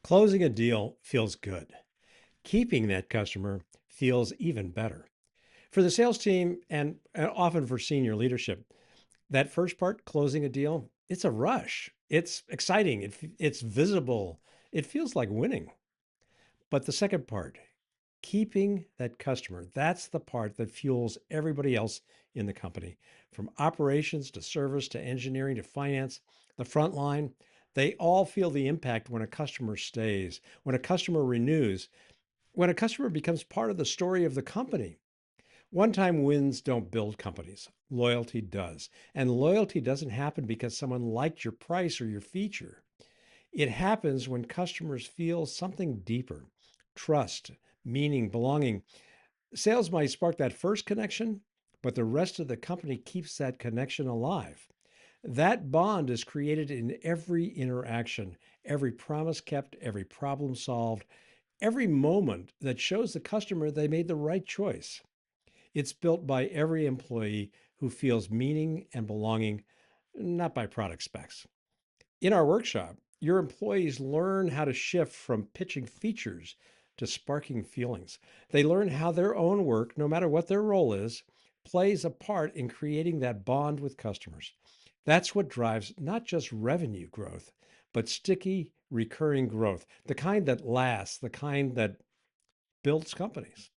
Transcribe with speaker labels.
Speaker 1: Closing a deal feels good. Keeping that customer feels even better. For the sales team and often for senior leadership, that first part, closing a deal, it's a rush. It's exciting. It's visible. It feels like winning. But the second part, keeping that customer, that's the part that fuels everybody else in the company. From operations to service to engineering to finance, the front line, they all feel the impact when a customer stays, when a customer renews, when a customer becomes part of the story of the company. One time wins don't build companies. Loyalty does. And loyalty doesn't happen because someone liked your price or your feature. It happens when customers feel something deeper: trust, meaning, belonging. Sales might spark that first connection, but the rest of the company keeps that connection alive. That bond is created in every interaction, every promise kept, every problem solved, every moment that shows the customer they made the right choice. It's built by every employee who feels meaning and belonging, not by product specs. In our workshop, your employees learn how to shift from pitching features to sparking feelings. They learn how their own work, no matter what their role is, plays a part in creating that bond with customers. That's what drives not just revenue growth, but sticky, recurring growth, the kind that lasts, the kind that builds companies.